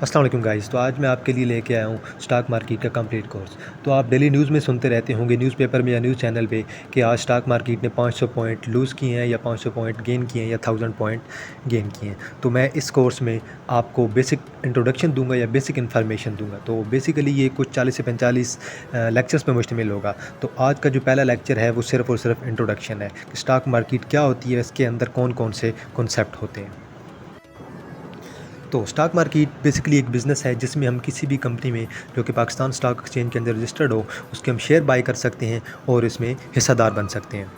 अस्सलाम वालेकुम गाइस। तो आज मैं आपके लिए लेके आया हूँ स्टॉक मार्केट का कंप्लीट कोर्स। तो आप डेली न्यूज़ में सुनते रहते होंगे न्यूज़पेपर में या न्यूज़ चैनल पे कि आज स्टॉक मार्केट ने 500 पॉइंट लूज़ किए हैं या 500 पॉइंट गेन किए हैं या 1000 पॉइंट गेन किए हैं। तो मैं इस कोर्स में आपको बेसिक इंट्रोडक्शन दूंगा या बेसिक इन्फॉर्मेशन दूंगा। तो बेसिकली ये कुछ 40 से 45 लेक्चर्स पे मुश्तमिल होगा। तो आज का जो पहला लेक्चर है वो सिर्फ़ और सिर्फ इंट्रोडक्शन है कि स्टॉक मार्केट क्या होती है, इसके अंदर कौन कौन से कॉन्सेप्ट होते हैं। तो स्टॉक मार्केट बेसिकली एक बिज़नेस है जिसमें हम किसी भी कंपनी में जो कि पाकिस्तान स्टॉक एक्सचेंज के अंदर रजिस्टर्ड हो उसके हम शेयर बाई कर सकते हैं और इसमें हिस्सेदार बन सकते हैं।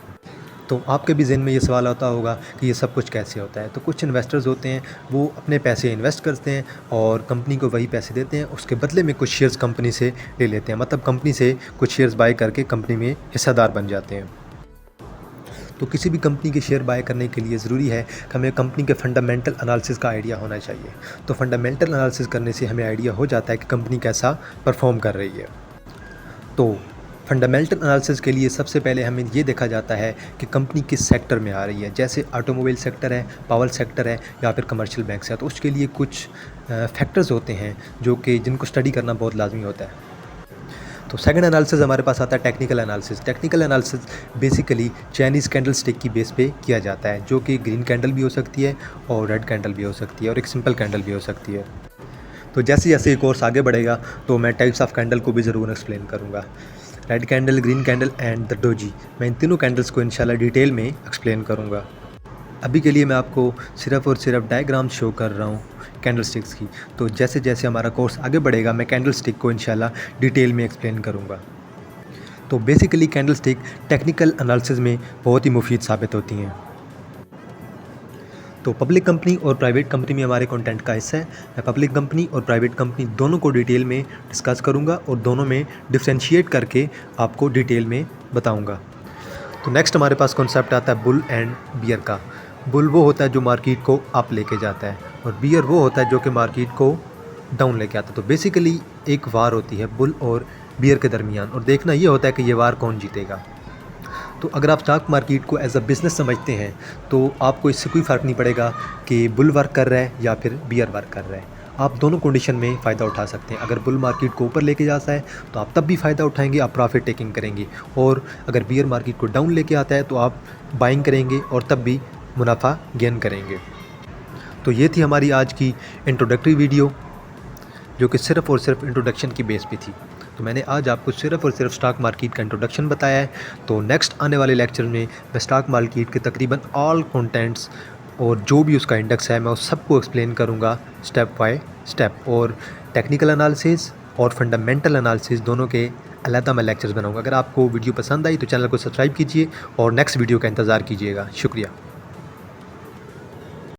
तो आपके भी ज़हन में ये सवाल आता होगा कि ये सब कुछ कैसे होता है। तो कुछ इन्वेस्टर्स होते हैं वो अपने पैसे इन्वेस्ट करते हैं और कंपनी को वही पैसे देते हैं, उसके बदले में कुछ शेयर्स कंपनी से ले लेते हैं, मतलब कंपनी से कुछ शेयर्स बाई करके कंपनी में हिस्सेदार बन जाते हैं। तो किसी भी कंपनी के शेयर बाय करने के लिए ज़रूरी है कि हमें कंपनी के फंडामेंटल एनालिसिस का आइडिया होना चाहिए। तो फंडामेंटल एनालिसिस करने से हमें आइडिया हो जाता है कि कंपनी कैसा परफॉर्म कर रही है। तो फंडामेंटल एनालिसिस के लिए सबसे पहले हमें ये देखा जाता है कि कंपनी किस सेक्टर में आ रही है। जैसे ऑटोमोबाइल सेक्टर है, पावर सेक्टर है या फिर कमर्शियल बैंक्स है, तो उसके लिए कुछ फैक्टर्स होते हैं जो कि जिनको स्टडी करना बहुत लाजमी होता है। तो सेकंड एनालिसिस हमारे पास आता है technical analysis. Technical analysis basically Chinese candle stick की बेस पे किया जाता है, जो कि ग्रीन कैंडल भी हो सकती है और रेड कैंडल भी हो सकती है और एक सिंपल कैंडल भी हो सकती है। तो जैसे जैसे ये कोर्स आगे बढ़ेगा तो मैं टाइप्स ऑफ कैंडल को भी ज़रूर एक्सप्लेन करूँगा। Red candle, green candle and the doji, मैं इन तीनों कैंडल्स को इंशाल्लाह डिटेल में एक्सप्लेन करूँगा। अभी के लिए मैं आपको सिर्फ़ और सिर्फ डायग्राम शो कर रहा हूँ कैंडल स्टिक्स की। तो जैसे जैसे हमारा कोर्स आगे बढ़ेगा मैं कैंडल स्टिक को इंशाल्लाह डिटेल में एक्सप्लेन करूँगा। तो basically candle stick technical analysis में बहुत ही मुफीद साबित होती हैं। तो पब्लिक कंपनी और प्राइवेट कंपनी में हमारे कंटेंट का हिस्सा है। मैं पब्लिक कंपनी और प्राइवेट कंपनी दोनों को डिटेल में डिस्कस करूँगा और दोनों में डिफ्रेंशिएट करके आपको डिटेल में बताऊँगा। तो नेक्स्ट हमारे पास कॉन्सेप्ट आता है बुल एंड बियर का। बुल वो होता है जो मार्केट को अप लेके जाता है और बियर वो होता है जो कि मार्केट को डाउन लेके आता है। तो बेसिकली एक वार होती है बुल और बियर के दरमियान और देखना ये होता है कि ये वार कौन जीतेगा। तो अगर आप स्टॉक मार्केट को एज अ बिज़नेस समझते हैं तो आपको इससे कोई फ़र्क नहीं पड़ेगा कि बुल वर्क कर रहा है या फिर बियर वर्क कर रहा है। आप दोनों कंडीशन में फ़ायदा उठा सकते हैं। अगर बुल मार्केट को ऊपर लेके जाता है तो आप तब भी फ़ायदा उठाएंगे, आप प्रॉफिट टेकिंग करेंगे, और अगर बियर मार्केट को डाउन लेके आता है तो आप बाइंग करेंगे और तब भी मुनाफा गेन करेंगे। तो ये थी हमारी आज की इंट्रोडक्टरी वीडियो जो कि सिर्फ़ और सिर्फ इंट्रोडक्शन की बेस पे थी। तो मैंने आज आपको सिर्फ़ और सिर्फ स्टॉक मार्केट का इंट्रोडक्शन बताया है। तो नेक्स्ट आने वाले लेक्चर में मैं स्टॉक मार्केट के तकरीबन ऑल कंटेंट्स और जो भी उसका इंडेक्स है मैं उस सबको एक्सप्लेन करूँगा स्टेप बाय स्टेप, और टेक्निकल एनालिसिस और फंडामेंटल एनालिसिस दोनों के अलहदा मैं लेक्चर्स बनाऊँगा। अगर आपको वीडियो पसंद आई तो चैनल को सब्सक्राइब कीजिए और नेक्स्ट वीडियो का इंतज़ार कीजिएगा। शुक्रिया।